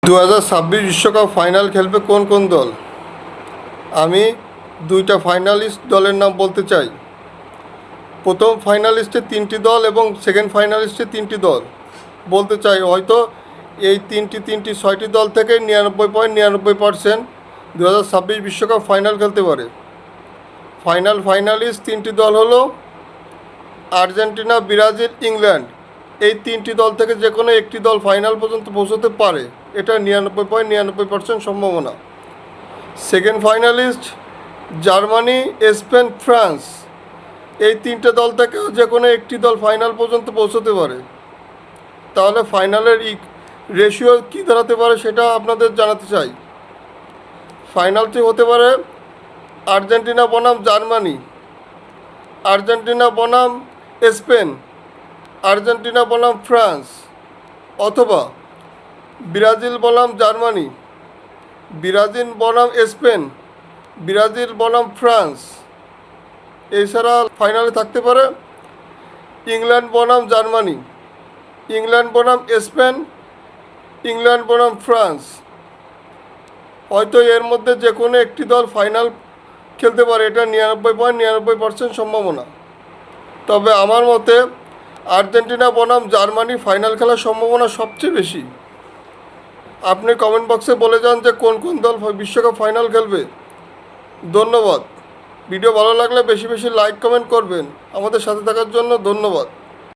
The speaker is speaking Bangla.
2026 বিশ্বকাপ ফাইনাল খেলবে কোন কোন দল? আমি দুইটা ফাইনালিস্ট দলের নাম বলতে চাই। প্রথম ফাইনালিস্টে 3টি দল এবং সেকেন্ড ফাইনালিস্টে 3টি দল বলতে চাই। হয়তো এই তিনটি 6টি দল থেকে 99.99% 2026 বিশ্বকাপ ফাইনাল খেলতে পারে। ফাইনালিস্ট 3টি দল হলো আর্জেন্টিনা, ব্রাজিল, ইংল্যান্ড। এই 3টি দল থেকে যে কোনো একটি দল ফাইনাল পর্যন্ত পৌঁছতে পারে, এটা 99.99% সম্ভাবনা। Second finalist Germany, Spain, France. এই 3টে দল থেকেও যে কোনো একটি দল ফাইনাল পর্যন্ত পৌঁছতে পারে। তাহলে ফাইনালের রেশিও কী দাঁড়াতে পারে সেটা আপনাদের জানাতে চাই। ফাইনালটি হতে পারে আর্জেন্টিনা বনাম জার্মানি, আর্জেন্টিনা বনাম স্পেন, আর্জেন্টিনা বনাম ফ্রান্স, অথবা ব্রাজিল বনাম জার্মানি, ব্রাজিল বনাম স্পেন, ব্রাজিল বনাম ফ্রান্স। এছাড়া ফাইনালে থাকতে পারে ইংল্যান্ড বনাম জার্মানি, ইংল্যান্ড বনাম স্পেন, ইংল্যান্ড বনাম ফ্রান্স। হয়তো এর মধ্যে যে কোনো একটি দল ফাইনাল খেলতে পারে, এটা 99.99% সম্ভাবনা। তবে আমার মতে আর্জেন্টিনা বনাম জার্মানি ফাইনাল খেলার সম্ভাবনা সবচেয়ে বেশি। আপনি কমেন্ট বক্সে বলে যান যে কোন কোন দল বিশ্বকাপ ফাইনাল খেলবে। ধন্যবাদ। ভিডিও ভালো লাগলে বেশি বেশি লাইক কমেন্ট করবেন। আমাদের সাথে থাকার জন্য ধন্যবাদ।